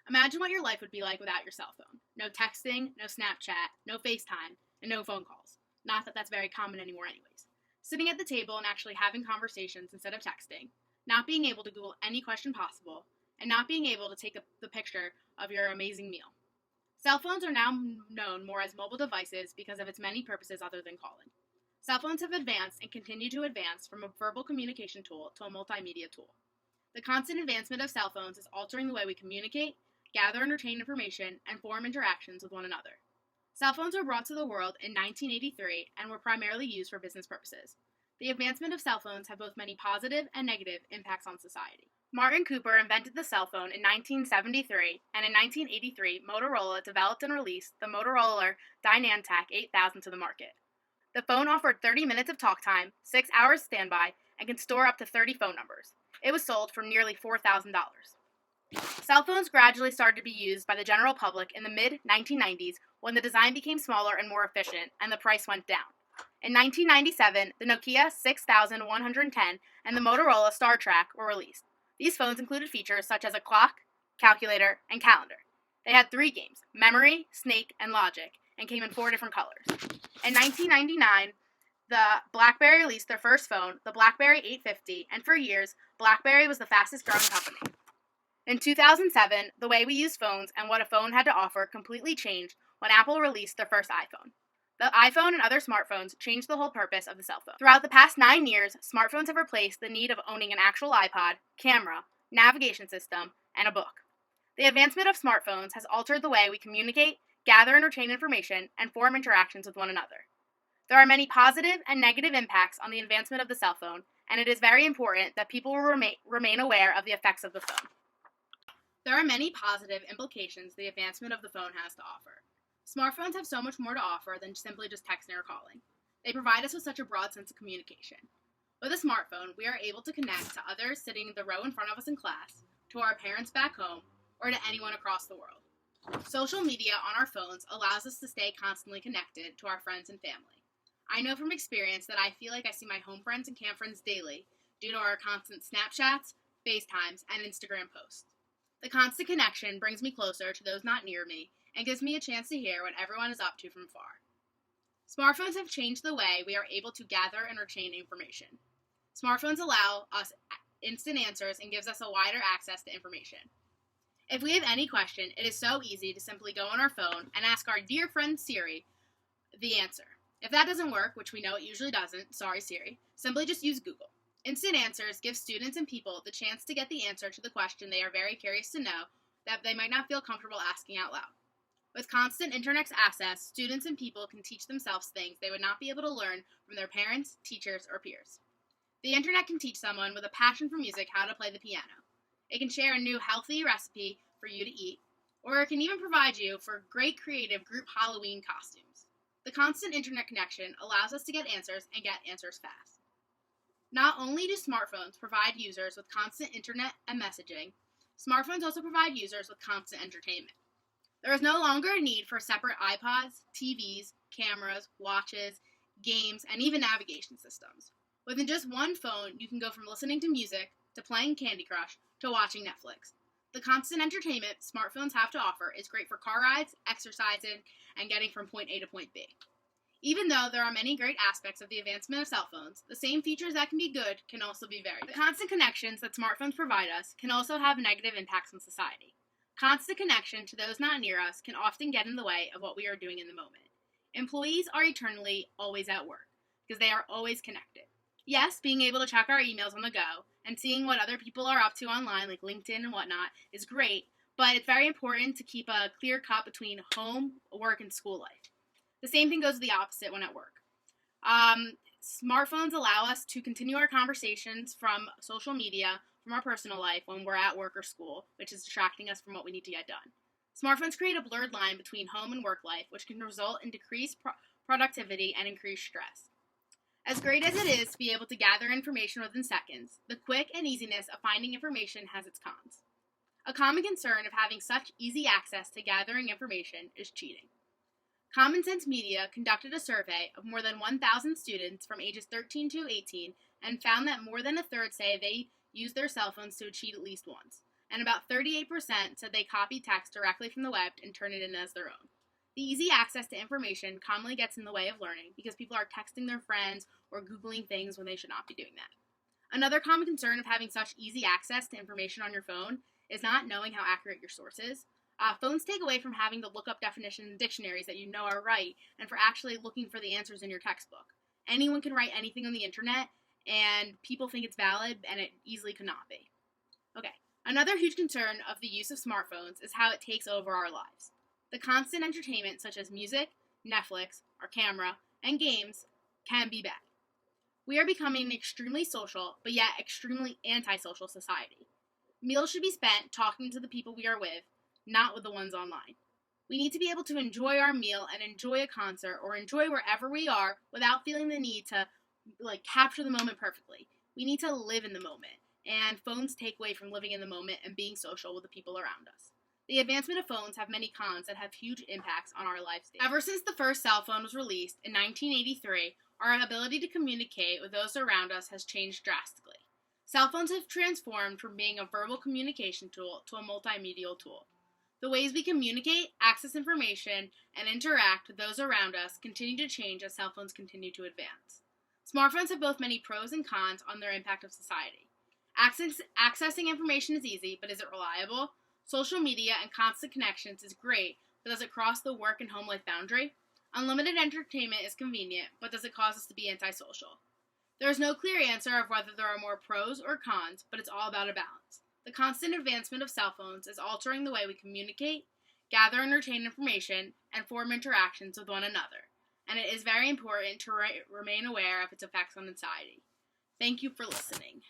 Imagine what your life would be like without your cell phone. No texting, no Snapchat, no FaceTime, and no phone calls. Not that that's very common anymore anyways. Sitting at the table and actually having conversations instead of texting, not being able to Google any question possible, and not being able to take the picture of your amazing meal. Cell phones are now known more as mobile devices because of its many purposes other than calling. Cell phones have advanced and continue to advance from a verbal communication tool to a multimedia tool. The constant advancement of cell phones is altering the way we communicate, gather and retain information, and form interactions with one another. Cell phones were brought to the world in 1983 and were primarily used for business purposes. The advancement of cell phones have both many positive and negative impacts on society. Martin Cooper invented the cell phone in 1973, and in 1983, Motorola developed and released the Motorola Dynantac 8000 to the market. The phone offered 30 minutes of talk time, 6 hours standby, and can store up to 30 phone numbers. It was sold for nearly $4,000. Cell phones gradually started to be used by the general public in the mid-1990s when the design became smaller and more efficient, and the price went down. In 1997, the Nokia 6110 and the Motorola StarTrack were released. These phones included features such as a clock, calculator, and calendar. They had 3 games, Memory, Snake, and Logic, and came in 4 different colors. In 1999, the BlackBerry released their first phone, the BlackBerry 850, and for years, BlackBerry was the fastest growing company. In 2007, the way we use phones and what a phone had to offer completely changed when Apple released their first iPhone. The iPhone and other smartphones changed the whole purpose of the cell phone. Throughout the past 9 years, smartphones have replaced the need of owning an actual iPod, camera, navigation system, and a book. The advancement of smartphones has altered the way we communicate, gather and retain information, and form interactions with one another. There are many positive and negative impacts on the advancement of the cell phone, and it is very important that people remain aware of the effects of the phone. There are many positive implications the advancement of the phone has to offer. Smartphones have so much more to offer than simply just texting or calling. They provide us with such a broad sense of communication. With a smartphone, we are able to connect to others sitting in the row in front of us in class, to our parents back home, or to anyone across the world. Social media on our phones allows us to stay constantly connected to our friends and family. I know from experience that I feel like I see my home friends and camp friends daily due to our constant Snapchats, FaceTimes, and Instagram posts. The constant connection brings me closer to those not near me and gives me a chance to hear what everyone is up to from far. Smartphones have changed the way we are able to gather and retain information. Smartphones allow us instant answers and gives us a wider access to information. If we have any question, it is so easy to simply go on our phone and ask our dear friend Siri the answer. If that doesn't work, which we know it usually doesn't, sorry Siri, simply just use Google. Instant answers give students and people the chance to get the answer to the question they are very curious to know that they might not feel comfortable asking out loud. With constant internet access, students and people can teach themselves things they would not be able to learn from their parents, teachers, or peers. The internet can teach someone with a passion for music how to play the piano. It can share a new healthy recipe for you to eat, or it can even provide you for great creative group Halloween costumes. The constant internet connection allows us to get answers and get answers fast. Not only do smartphones provide users with constant internet and messaging, smartphones also provide users with constant entertainment. There is no longer a need for separate iPods, TVs, cameras, watches, games, and even navigation systems. Within just one phone, you can go from listening to music to playing Candy Crush to watching Netflix. The constant entertainment smartphones have to offer is great for car rides, exercising, and getting from point A to point B. Even though there are many great aspects of the advancement of cell phones, the same features that can be good can also be very good. The constant connections that smartphones provide us can also have negative impacts on society. Constant connection to those not near us can often get in the way of what we are doing in the moment. Employees are eternally always at work because they are always connected. Yes, being able to check our emails on the go and seeing what other people are up to online, like LinkedIn and whatnot, is great, but it's very important to keep a clear cut between home, work, and school life. The same thing goes the opposite when at work. Smartphones allow us to continue our conversations from social media, from our personal life when we're at work or school, which is distracting us from what we need to get done. Smartphones create a blurred line between home and work life, which can result in decreased productivity and increased stress. As great as it is to be able to gather information within seconds, the quick and easiness of finding information has its cons. A common concern of having such easy access to gathering information is cheating. Common Sense Media conducted a survey of more than 1,000 students from ages 13 to 18 and found that more than a third say they use their cell phones to cheat at least once. and about 38% said they copy text directly from the web and turn it in as their own. The easy access to information commonly gets in the way of learning because people are texting their friends or Googling things when they should not be doing that. Another common concern of having such easy access to information on your phone is not knowing how accurate your source is. Phones take away from having to look up definitions in dictionaries that you know are right and for actually looking for the answers in your textbook. Anyone can write anything on the internet, and people think it's valid, and it easily could not be. Okay, another huge concern of the use of smartphones is how it takes over our lives. The constant entertainment, such as music, Netflix, our camera, and games, can be bad. We are becoming an extremely social, but yet extremely antisocial society. Meals should be spent talking to the people we are with, not with the ones online. We need to be able to enjoy our meal and enjoy a concert or enjoy wherever we are without feeling the need to capture the moment perfectly. We need to live in the moment, and phones take away from living in the moment and being social with the people around us. The advancement of phones have many cons that have huge impacts on our life stage. Ever since the first cell phone was released in 1983, our ability to communicate with those around us has changed drastically. Cell phones have transformed from being a verbal communication tool to a multimedia tool. The ways we communicate, access information, and interact with those around us continue to change as cell phones continue to advance. Smartphones have both many pros and cons on their impact of society. Accessing information is easy, but is it reliable? Social media and constant connections is great, but does it cross the work and home life boundary? Unlimited entertainment is convenient, but does it cause us to be antisocial? There is no clear answer of whether there are more pros or cons, but it's all about a balance. The constant advancement of cell phones is altering the way we communicate, gather and retain information, and form interactions with one another, and it is very important to remain aware of its effects on society. Thank you for listening.